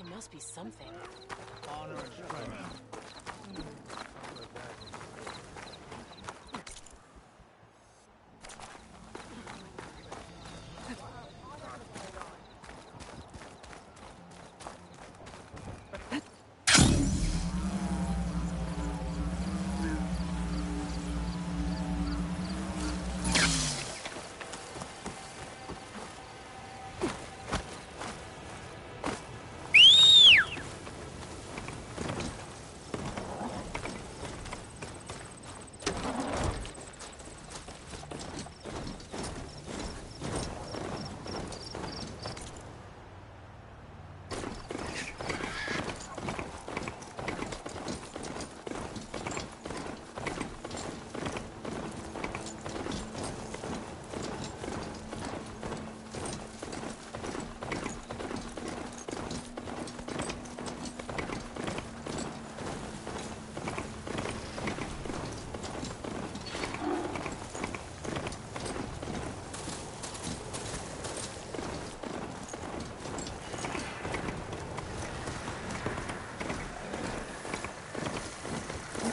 It must be something. Honor and strength.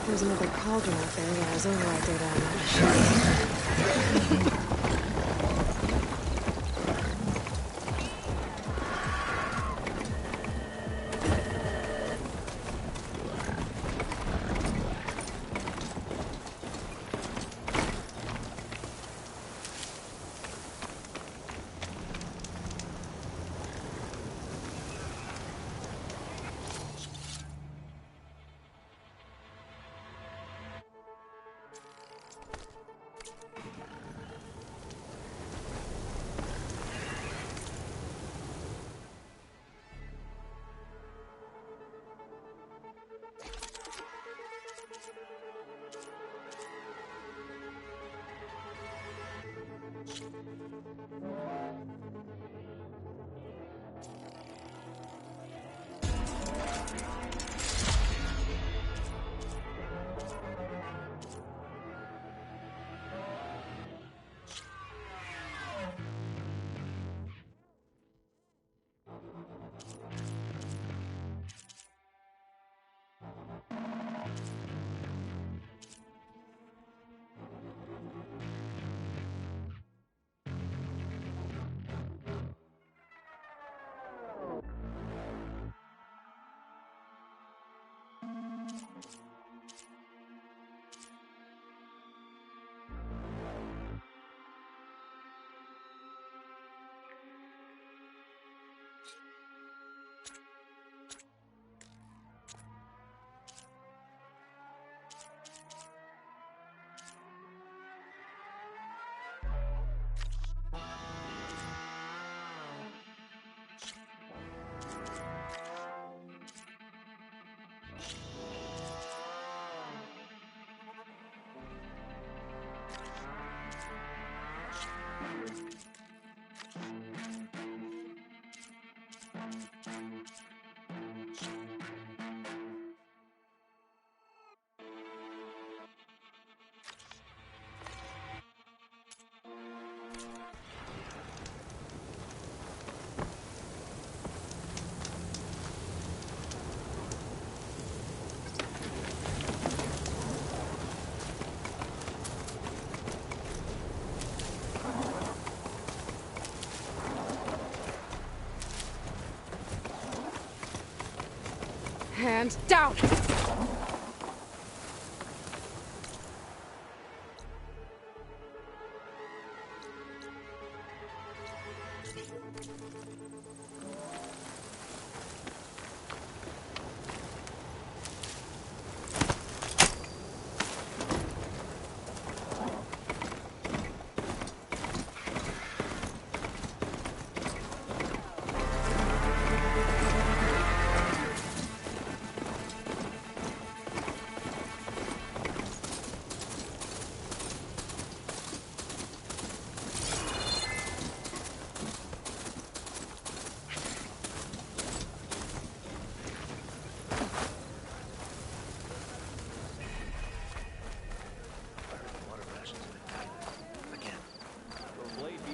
There's another cauldron out there where his override data on that. Hands down!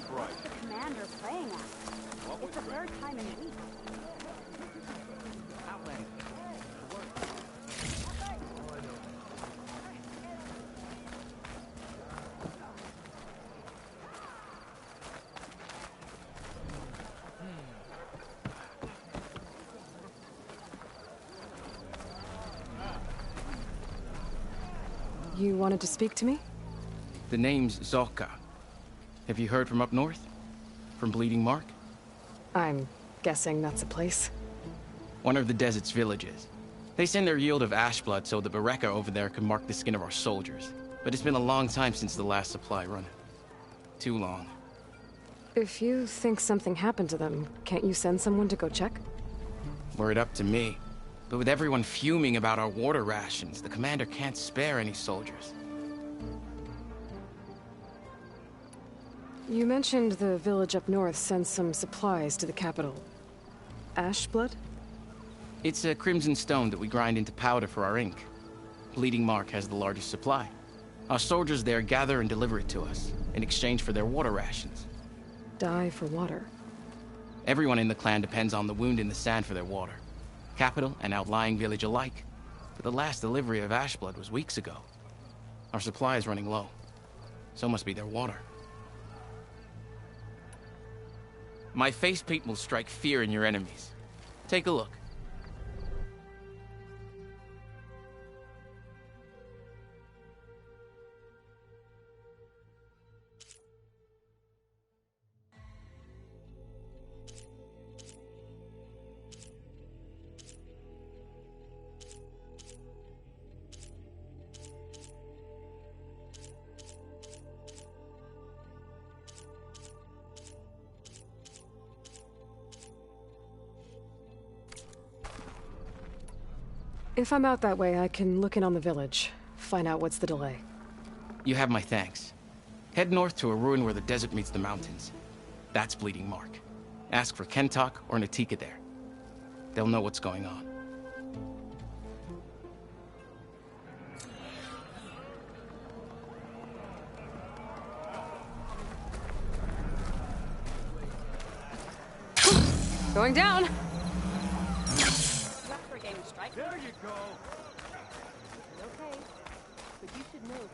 What's the commander playing at? It's the third time in a week. You wanted to speak to me? The name's Zolka. Have you heard from up north? From Bleeding Mark? I'm guessing that's a place. One of the desert's villages. They send their yield of ash blood so the Bereka over there can mark the skin of our soldiers. But it's been a long time since the last supply run. Too long. If you think something happened to them, can't you send someone to go check? Were it up to me. But with everyone fuming about our water rations, the commander can't spare any soldiers. You mentioned the village up north sends some supplies to the capital. Ash blood? It's a crimson stone that we grind into powder for our ink. Bleeding Mark has the largest supply. Our soldiers there gather and deliver it to us, in exchange for their water rations. Die for water. Everyone in the clan depends on the wound in the sand for their water. Capital and outlying village alike. But the last delivery of ash blood was weeks ago. Our supply is running low. So must be their water. My face paint will strike fear in your enemies. Take a look. If I'm out that way, I can look in on the village. Find out what's the delay. You have my thanks. Head north to a ruin where the desert meets the mountains. That's Bleeding Mark. Ask for Kentok or Natika there. They'll know what's going on. Going down! There you go. Okay, but you should know.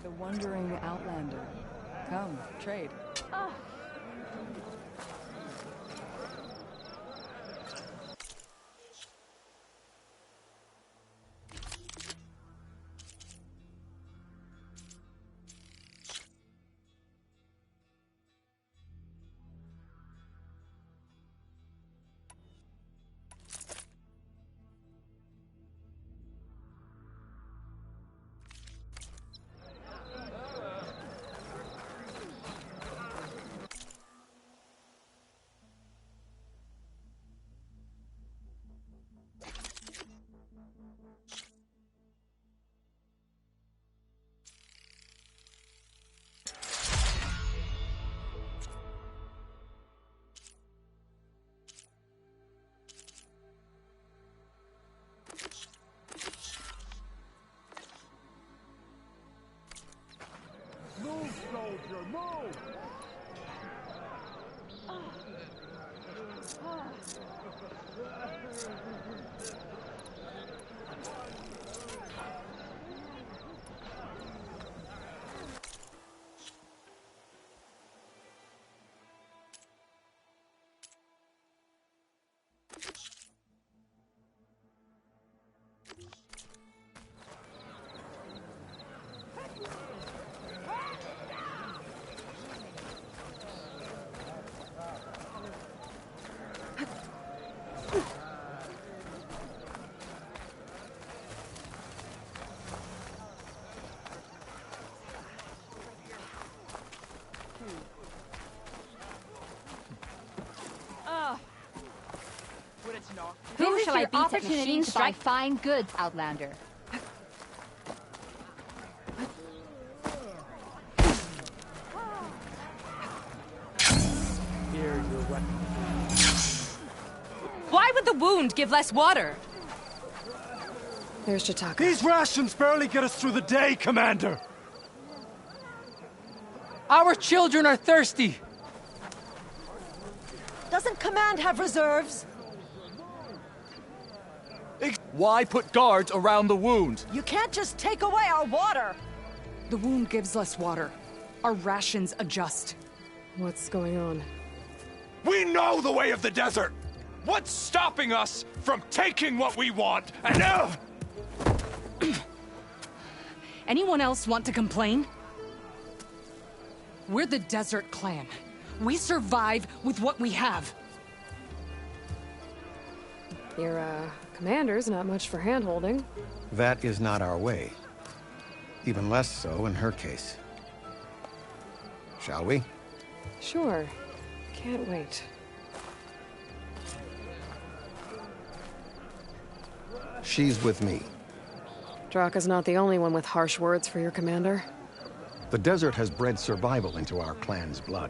the wandering outlander. Come, trade. Move, soldier, move! Who shall I beat at machine to buy fine goods, Outlander? Here, your weapon. Why would the wound give less water? There's Jataka. These rations barely get us through the day, Commander! Our children are thirsty! Doesn't Command have reserves? Why put guards around the wound? You can't just take away our water! The wound gives less water. Our rations adjust. What's going on? We know the way of the desert! What's stopping us from taking what we want and Anyone else want to complain? We're the Desert Clan. We survive with what we have. Your, commander's not much for hand-holding. That is not our way. Even less so in her case. Shall we? Sure. Can't wait. She's with me. Draka's not the only one with harsh words for your commander. The desert has bred survival into our clan's blood.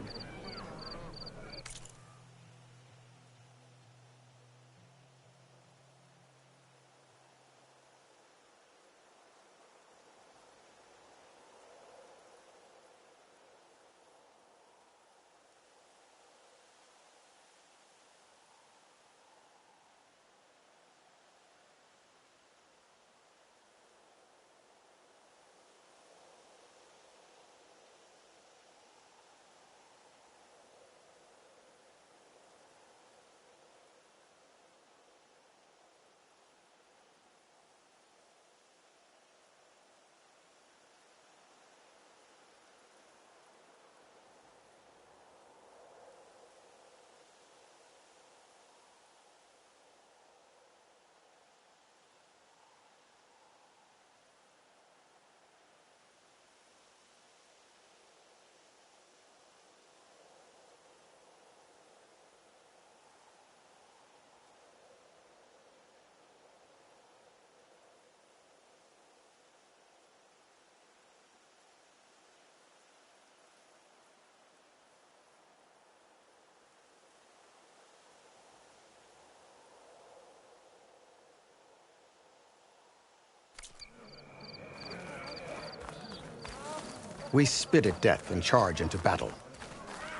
We spit at death and charge into battle.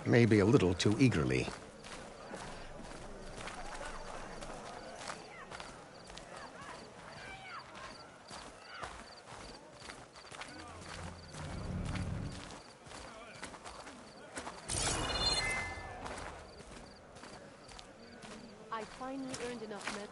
Maybe a little too eagerly. I finally earned enough med.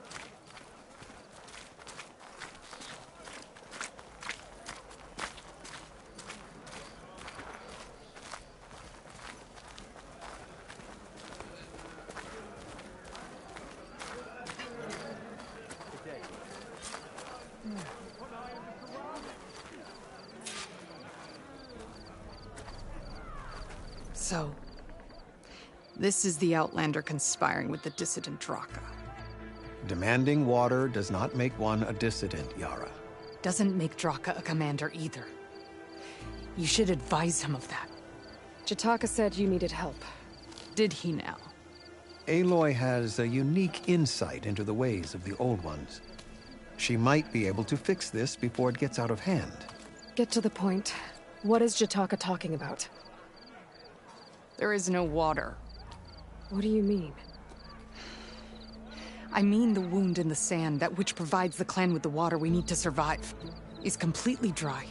So, this is the Outlander conspiring with the dissident Draka. Demanding water does not make one a dissident, Yara. Doesn't make Draka a commander either. You should advise him of that. Jataka said you needed help. Did he now? Aloy has a unique insight into the ways of the Old Ones. She might be able to fix this before it gets out of hand. Get to the point. What is Jataka talking about? There is no water. What do you mean? I mean the wound in the sand, that which provides the clan with the water we need to survive, is completely dry.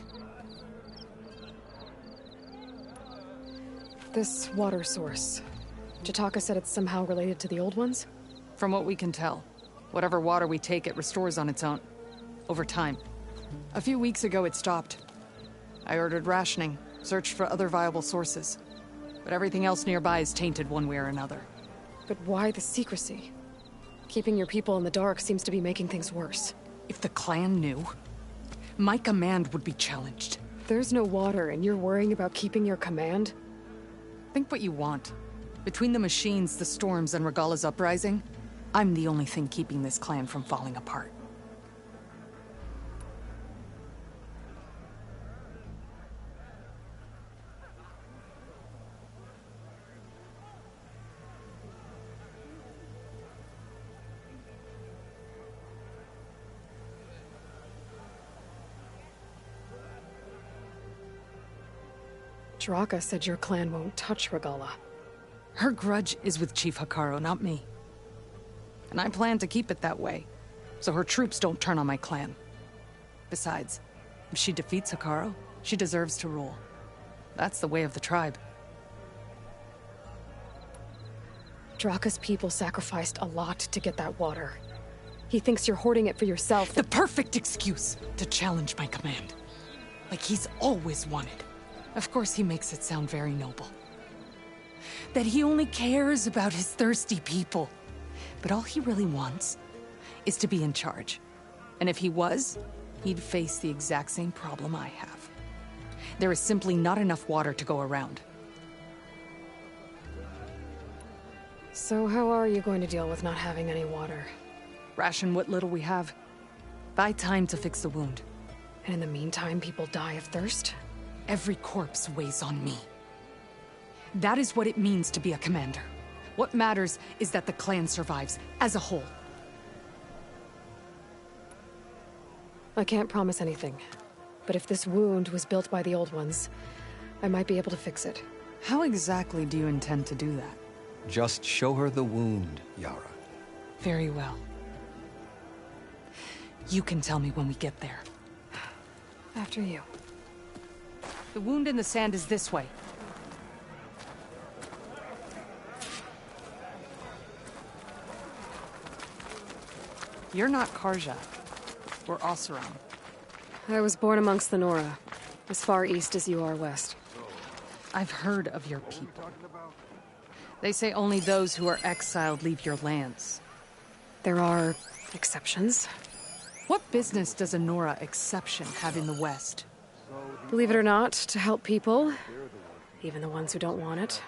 This water source. Jataka said it's somehow related to the Old Ones? From what we can tell, whatever water we take, it restores on its own. Over time. A few weeks ago, it stopped. I ordered rationing, searched for other viable sources. But everything else nearby is tainted one way or another. But why the secrecy? Keeping your people in the dark seems to be making things worse. If the clan knew, my command would be challenged. There's no water and you're worrying about keeping your command? Think what you want. Between the machines, the storms, and Regala's uprising, I'm the only thing keeping this clan from falling apart. Draka said your clan won't touch Regala. Her grudge is with Chief Hikaru, not me. And I plan to keep it that way, so her troops don't turn on my clan. Besides, if she defeats Hikaru, she deserves to rule. That's the way of the tribe. Draka's people sacrificed a lot to get that water. He thinks you're hoarding it for yourself. The perfect excuse to challenge my command. Like he's always wanted. Of course he makes it sound very noble. That he only cares about his thirsty people. But all he really wants is to be in charge. And if he was, he'd face the exact same problem I have. There is simply not enough water to go around. So how are you going to deal with not having any water? Ration what little we have. Buy time to fix the wound. And in the meantime, people die of thirst? Every corpse weighs on me. That is what it means to be a commander. What matters is that the clan survives, as a whole. I can't promise anything. But if this wound was built by the Old Ones, I might be able to fix it. How exactly do you intend to do that? Just show her the wound, Yara. Very well. You can tell me when we get there. After you. The wound in the sand is this way. You're not Karja, or Oseram. I was born amongst the Nora, as far east as you are west. I've heard of your people. They say only those who are exiled leave your lands. There are exceptions. What business does a Nora exception have in the West? Believe it or not, to help people, even the ones who don't want it.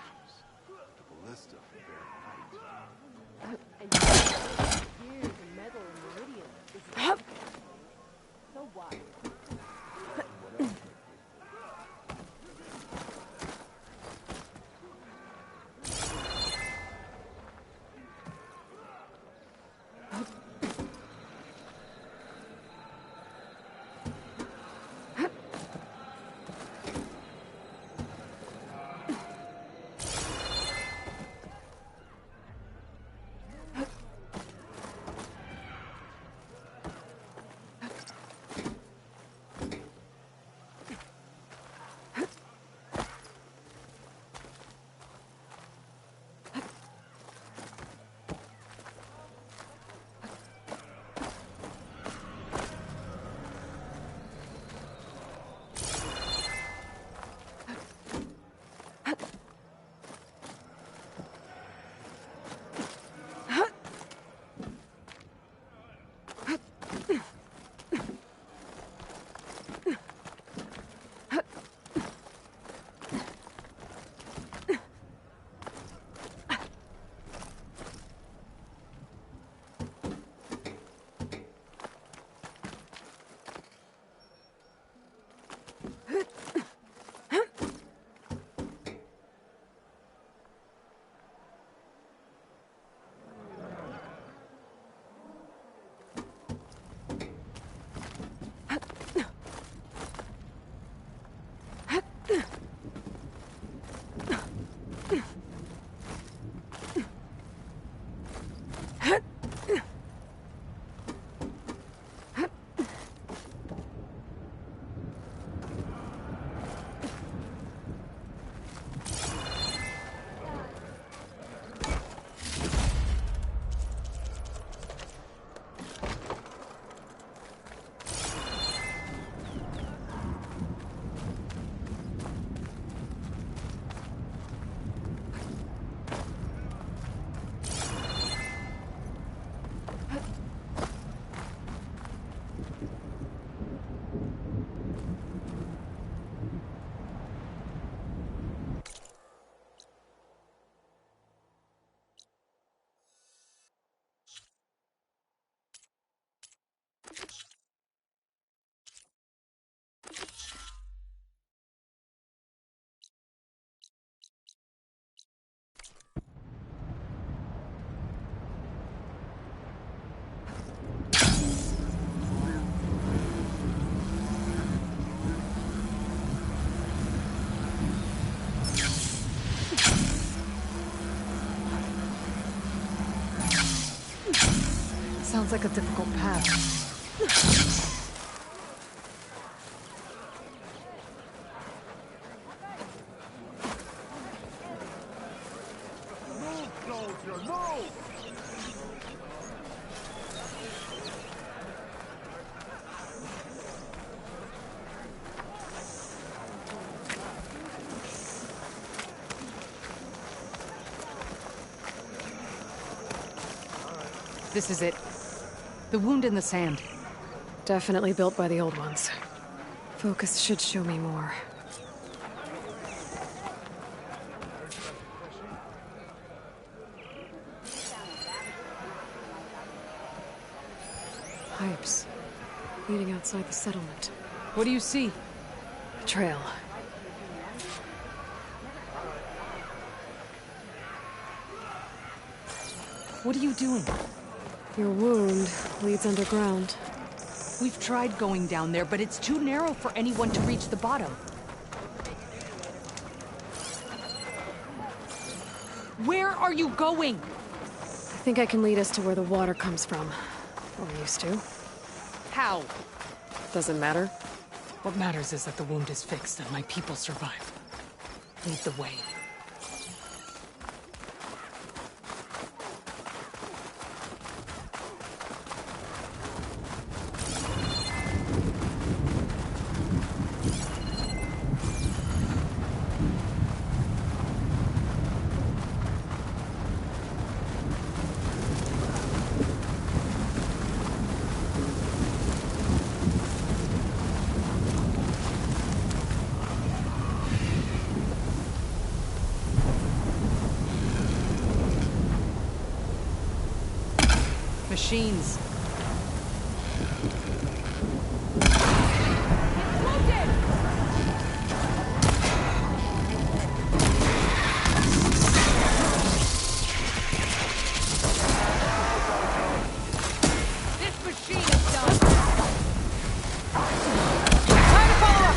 Sounds like a difficult path. Soldier, move! This is it. The wound in the sand. Definitely built by the old ones. Focus should show me more. Pipes. Leading outside the settlement. What do you see? A trail. What are you doing? Your wound leads underground. We've tried going down there, but it's too narrow for anyone to reach the bottom. Where are you going? I think I can lead us to where the water comes from. Or used to. How? Doesn't matter. What matters is that the wound is fixed and my people survive. Lead the way. Machines. This machine is done. Time to follow up.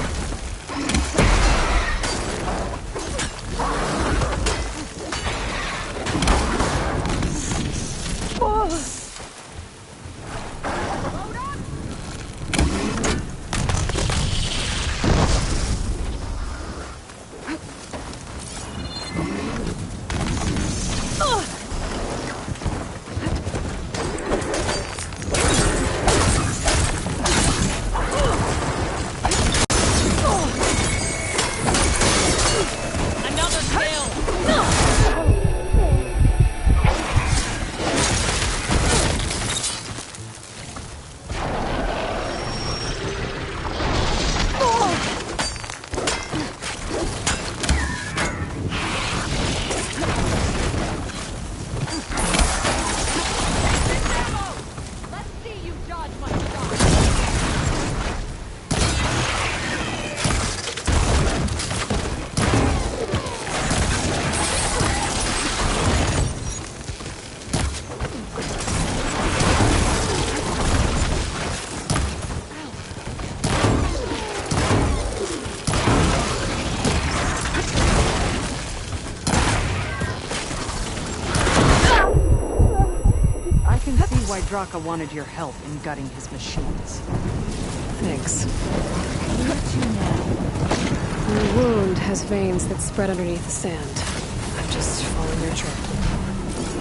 Why Draka wanted your help in gutting his machines. Thanks. Where to now? Your wound has veins that spread underneath the sand. I'm just following your trail.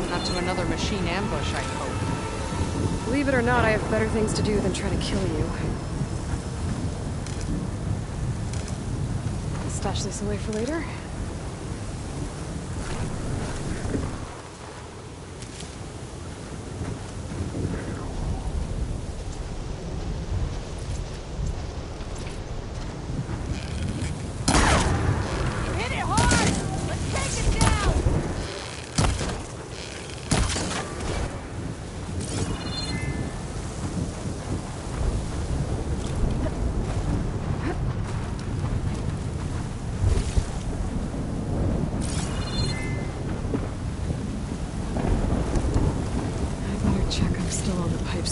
Not to another machine ambush, I hope. Believe it or not, I have better things to do than try to kill you. I'll stash this away for later.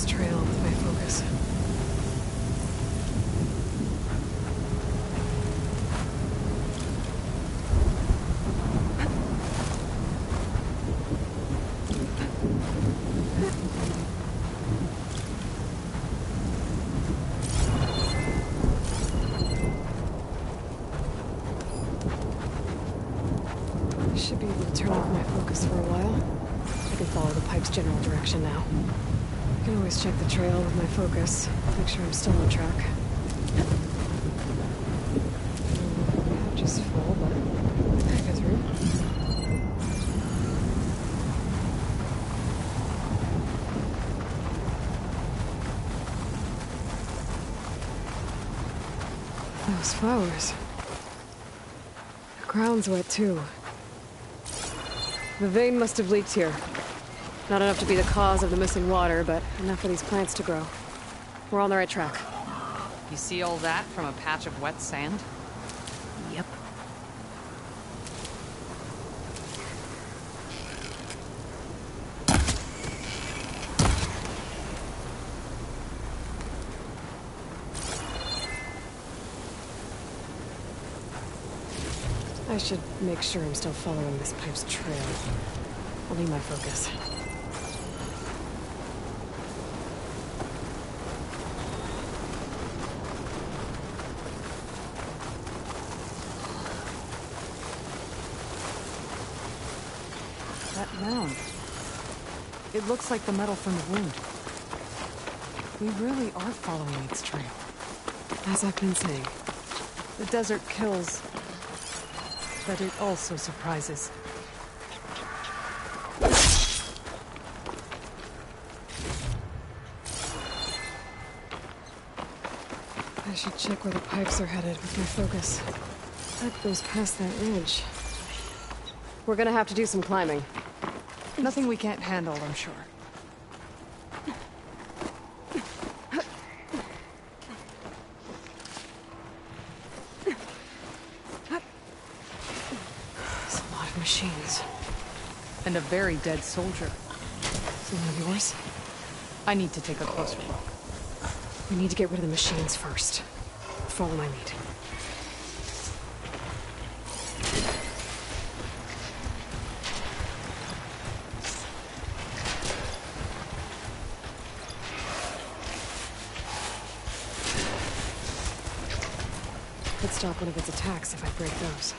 Trail with my focus. off my focus for a while. I can follow the pipe's general direction now. I can always check the trail with my focus, make sure I'm still on track. Patch is full, but I go through. Those flowers. The ground's wet too. The vein must have leaked here. Not enough to be the cause of the missing water, but enough for these plants to grow. We're on the right track. You see all that from a patch of wet sand? Yep. I should make sure I'm still following this pipe's trail. I'll need my focus. That mound. It looks like the metal from the wound. We really are following its trail. As I've been saying. The desert kills, but it also surprises. I should check where the pipes are headed with my focus. That goes past that ridge. We're gonna have to do some climbing. Nothing we can't handle, I'm sure. There's a lot of machines. And a very dead soldier. Is it one of yours? I need to take a closer look. We need to get rid of the machines first. Follow my lead. Could stop one of its attacks if I break those.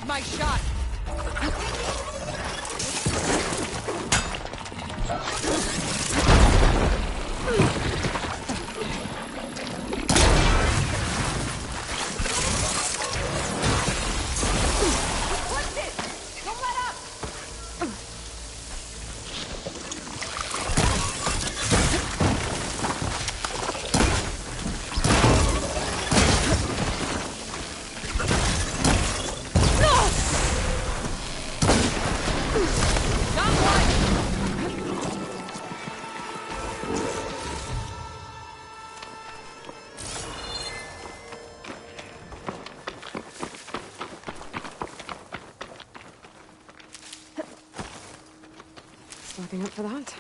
My shot! Strapping up for the hunt.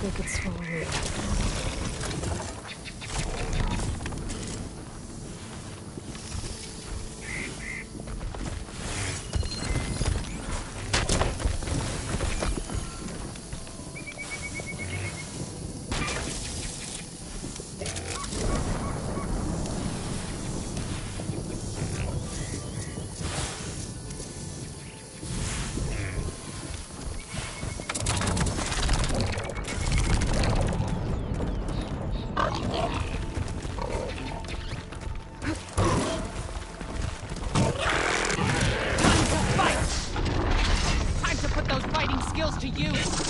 They could swallow me. To use.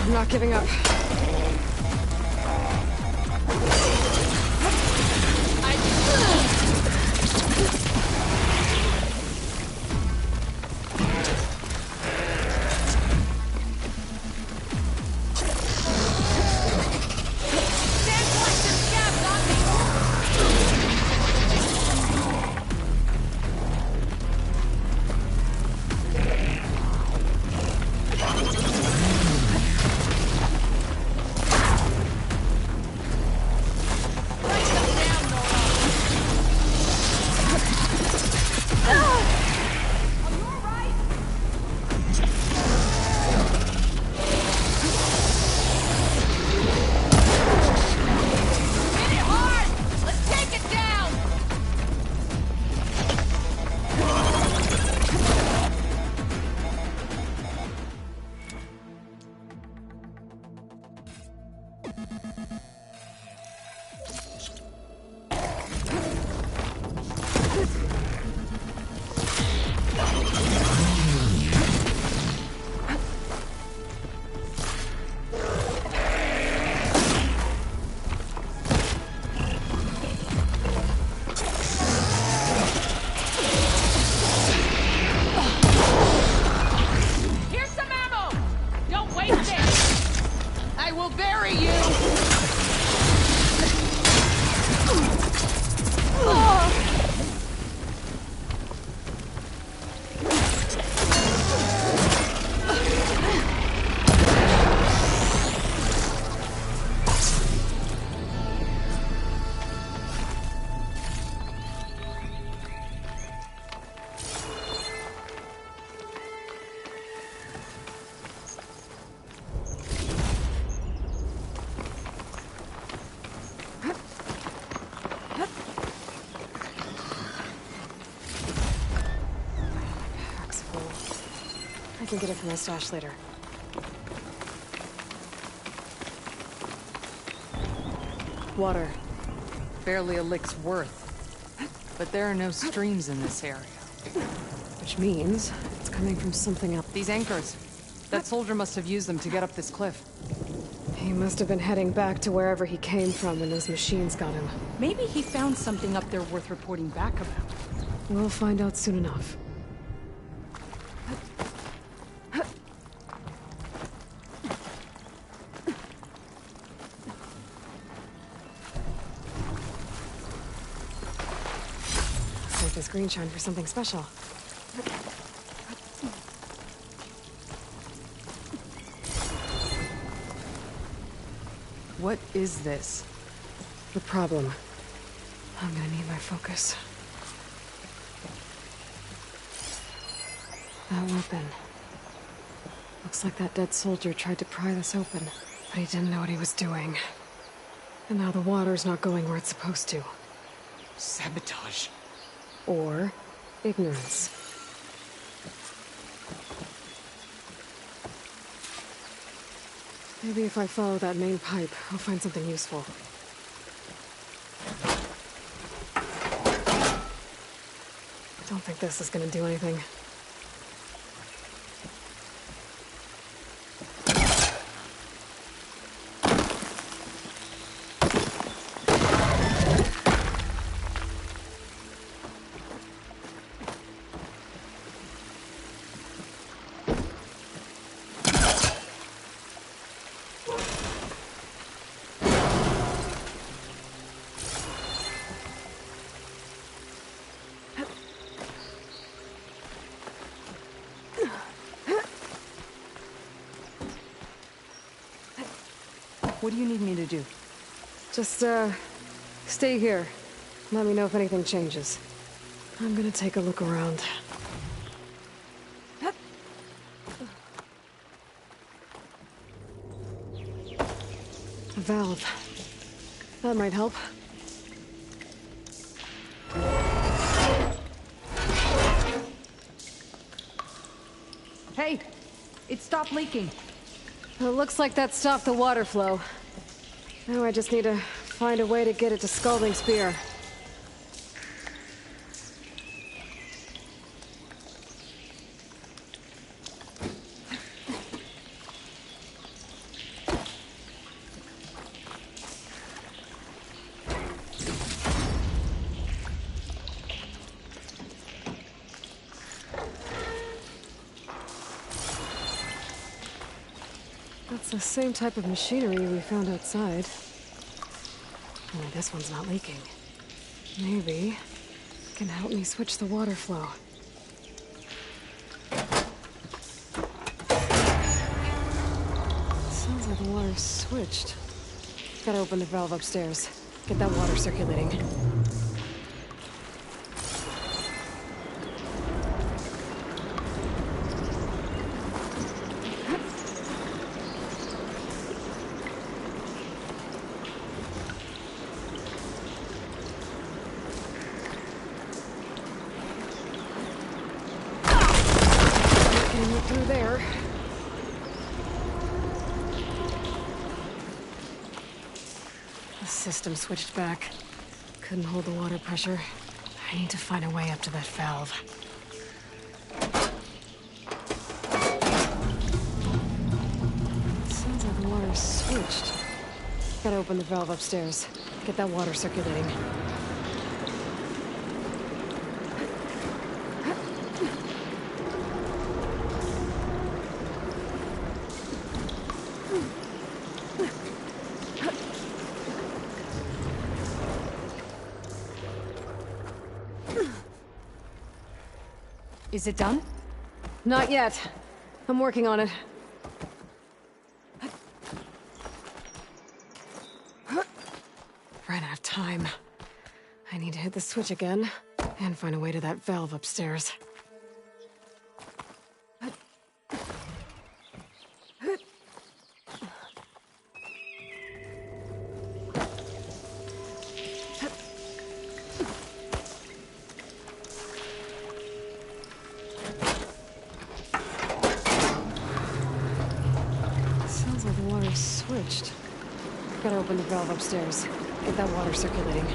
I'm not giving up. can get it from my stash later. Water. Barely a lick's worth. But there are no streams in this area. Which means it's coming from something else. These anchors. That soldier must have used them to get up this cliff. He must have been heading back to wherever he came from when those machines got him. Maybe he found something up there worth reporting back about. We'll find out soon enough. Looks like this green shine for something special. What is this? The problem. I'm gonna need my focus. That weapon. Looks like that dead soldier tried to pry this open, but he didn't know what he was doing. And now the water's not going where it's supposed to. Sabotage. Or ignorance. Maybe if I follow that main pipe, I'll find something useful. Don't think this is gonna do anything. What do you need me to do? Just, stay here. Let me know if anything changes. I'm gonna take a look around. A valve. That might help. Hey! It stopped leaking. It looks like that stopped the water flow. Now I just need to find a way to get it to Scalding Spear. That's the same type of machinery we found outside. Only this one's not leaking. Maybe it can help me switch the water flow. Sounds like the water's switched. Gotta open the valve upstairs. Get that water circulating. Through there. The system switched back. Couldn't hold the water pressure. I need to find a way up to that valve. Sounds like the water's switched. Gotta open the valve upstairs. Get that water circulating. Is it done? Not yet. I'm working on it. Ran out of time. I need to hit the switch again, and find a way to that valve upstairs. water's switched. Gotta open the valve upstairs. Get that water circulating.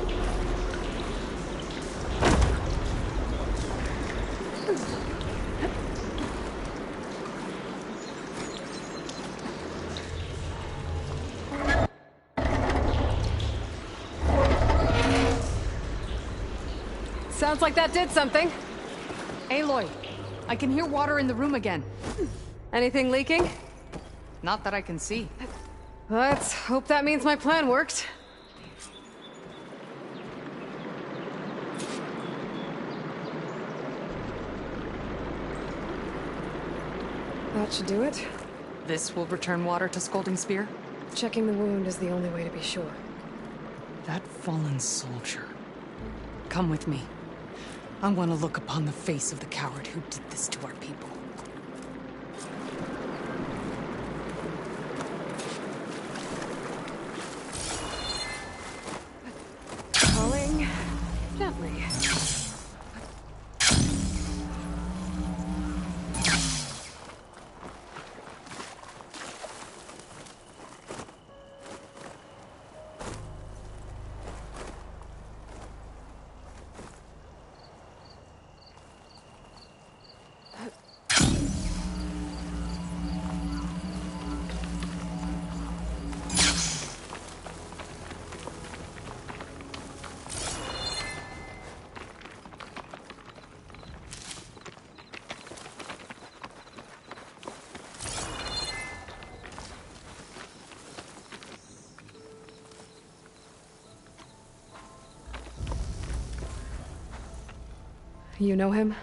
Sounds like that did something. Aloy, I can hear water in the room again. Anything leaking? Not that I can see. Let's hope that means my plan worked. That should do it. This will return water to Scolding Spear? Checking the wound is the only way to be sure. That fallen soldier. Come with me. I want to look upon the face of the coward who did this to our people. Falling gently. You know him?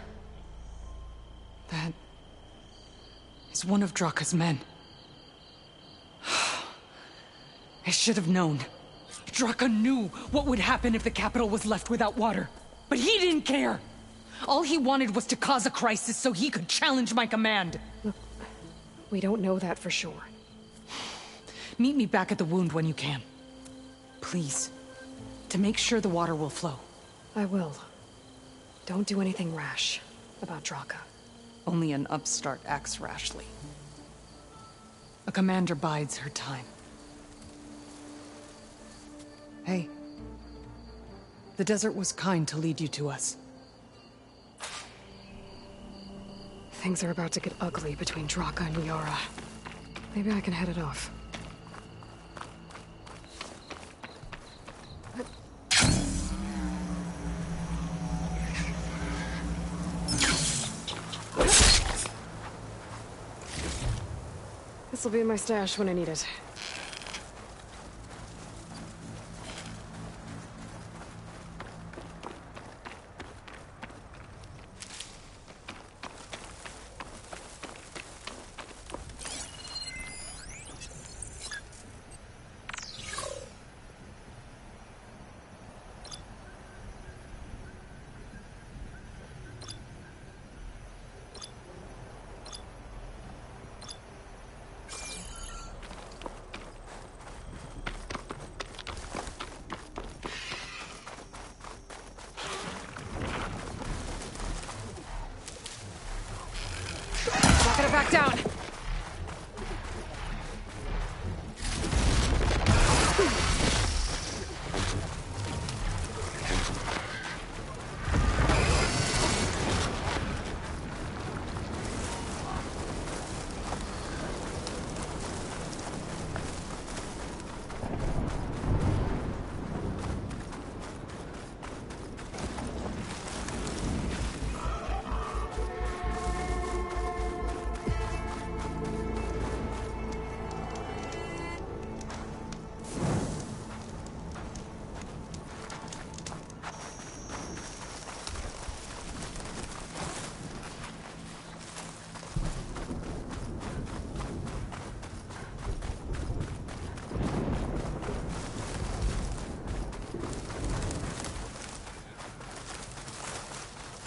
That is one of Draka's men. I should have known. Draka knew what would happen if the capital was left without water. But he didn't care! All he wanted was to cause a crisis so he could challenge my command. Look, we don't know that for sure. Meet me back at the wound when you can. Please. To make sure the water will flow. I will. Don't do anything rash about Draka. Only an upstart acts rashly. A commander bides her time. Hey. The desert was kind to lead you to us. Things are about to get ugly between Draka and Yara. Maybe I can head it off. This'll be in my stash when I need it. Back down.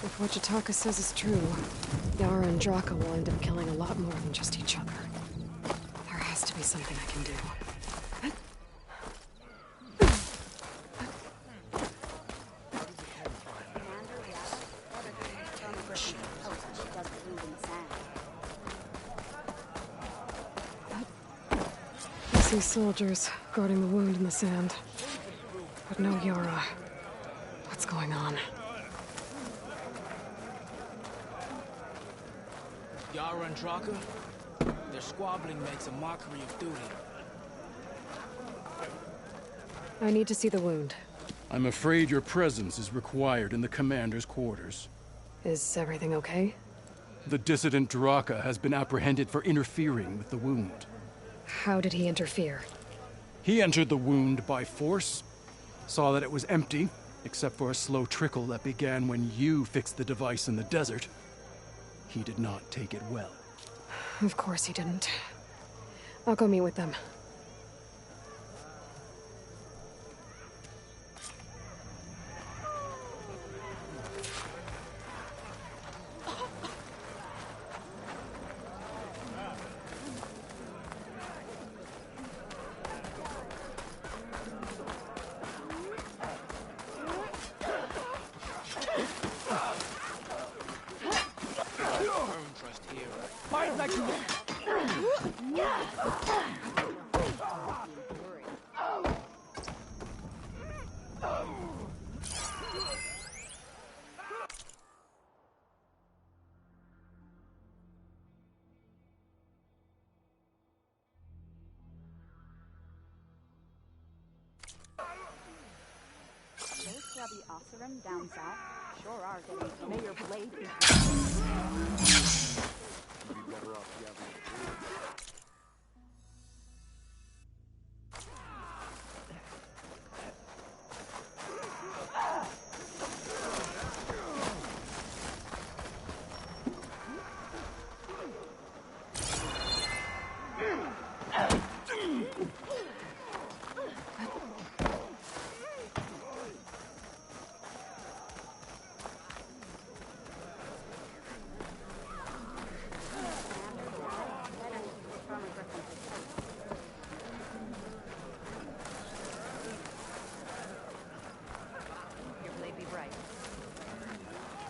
If what Jataka says is true, Yara and Draka will end up killing a lot more than just each other. There has to be something I can do. see soldiers guarding the wound in the sand. But no Yara. What's going on? Yara and Draka? Their squabbling makes a mockery of duty. I need to see the wound. I'm afraid your presence is required in the commander's quarters. Is everything okay? The dissident Draka has been apprehended for interfering with the wound. How did he interfere? He entered the wound by force, saw that it was empty, except for a slow trickle that began when you fixed the device in the desert. He did not take it well. Of course he didn't. I'll go meet with them. Those Asurim down south sure are getting Mayor Blade.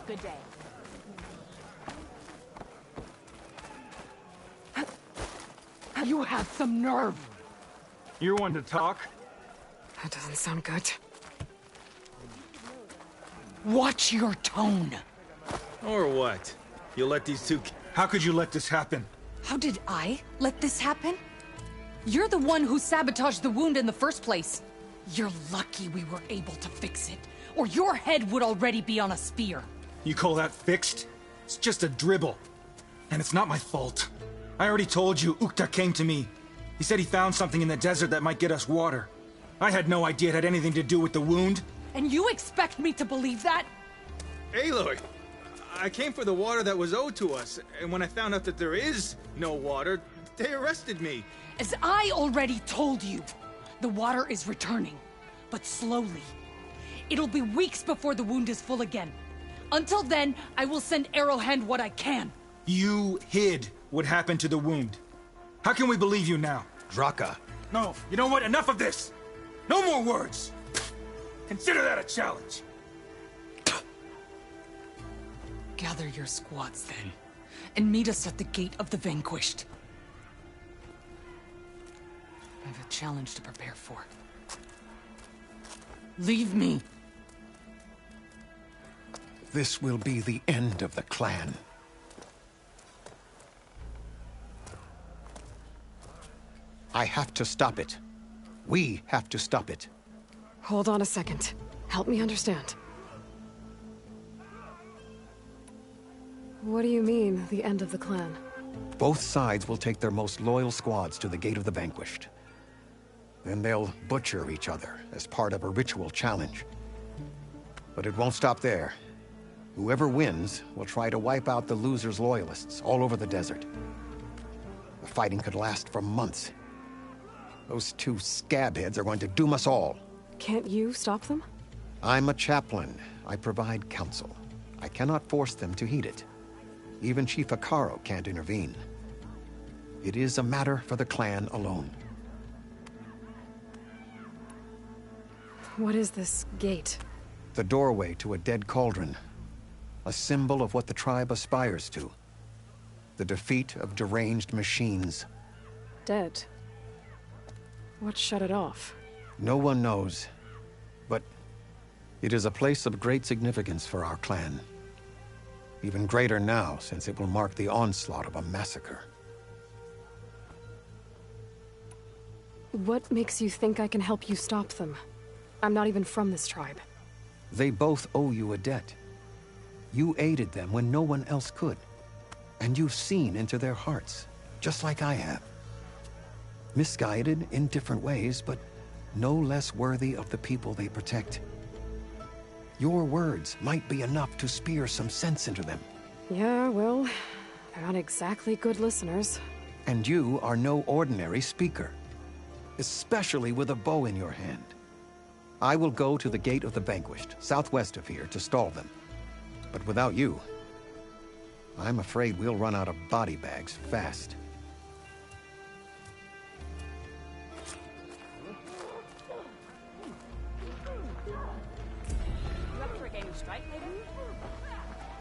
Good day. You have some nerve! You're one to talk? That doesn't sound good. Watch your tone! Or what? You let these two... How could you let this happen? How did I let this happen? You're the one who sabotaged the wound in the first place. You're lucky we were able to fix it, or your head would already be on a spear. You call that fixed? It's just a dribble. And it's not my fault. I already told you, Ukta came to me. He said he found something in the desert that might get us water. I had no idea it had anything to do with the wound. And you expect me to believe that? Aloy, I came for the water that was owed to us, and when I found out that there is no water, they arrested me. As I already told you, the water is returning, but slowly. It'll be weeks before the wound is full again. Until then, I will send Arrowhand what I can. You hid what happened to the wound. How can we believe you now? Draka. No, you know what? Enough of this! No more words! Consider that a challenge. Gather your squads then, and meet us at the Gate of the Vanquished. I have a challenge to prepare for. Leave me. This will be the end of the clan. I have to stop it. We have to stop it. Hold on a second. Help me understand. What do you mean, the end of the clan? Both sides will take their most loyal squads to the Gate of the Vanquished. Then they'll butcher each other as part of a ritual challenge. But it won't stop there. Whoever wins will try to wipe out the loser's loyalists all over the desert. The fighting could last for months. Those two scabheads are going to doom us all. Can't you stop them? I'm a chaplain. I provide counsel. I cannot force them to heed it. Even Chief Akaro can't intervene. It is a matter for the clan alone. What is this gate? The doorway to a dead cauldron. A symbol of what the tribe aspires to. The defeat of deranged machines. Dead. What shut it off? No one knows. But it is a place of great significance for our clan. Even greater now, since it will mark the onslaught of a massacre. What makes you think I can help you stop them? I'm not even from this tribe. They both owe you a debt. You aided them when no one else could. And you've seen into their hearts, just like I have. Misguided in different ways, but no less worthy of the people they protect. Your words might be enough to spear some sense into them. Yeah, well, they're not exactly good listeners. And you are no ordinary speaker, especially with a bow in your hand. I will go to the Gate of the Vanquished, southwest of here, to stall them. But without you, I'm afraid we'll run out of body bags fast. You up for a game of strike later?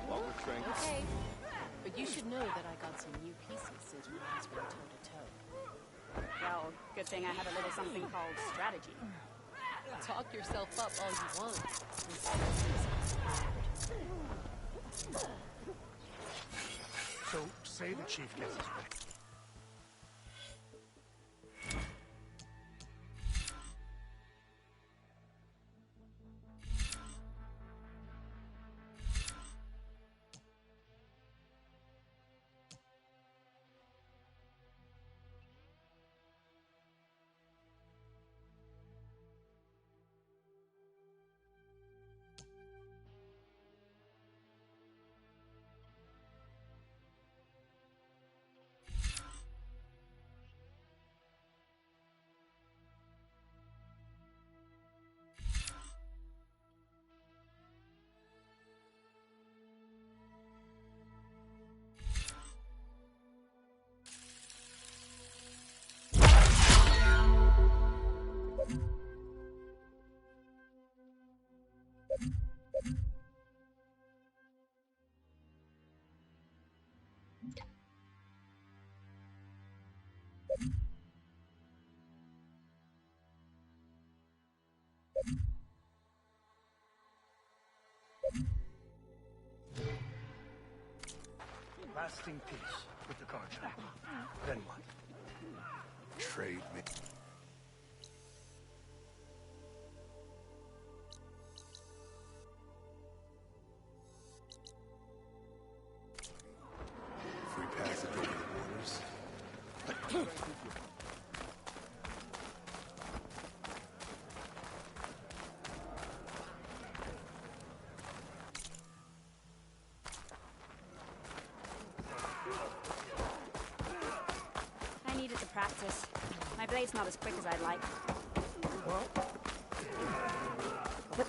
Okay. But you should know that I got some new pieces since we last went toe-to-toe. Well, good thing I have a little something called strategy. Talk yourself up all you want. So, say the chief gets his way. Lasting peace with the Carja. Then what? Trade me. Free passage over the borders. I needed to practice. My blade's not as quick as I'd like. But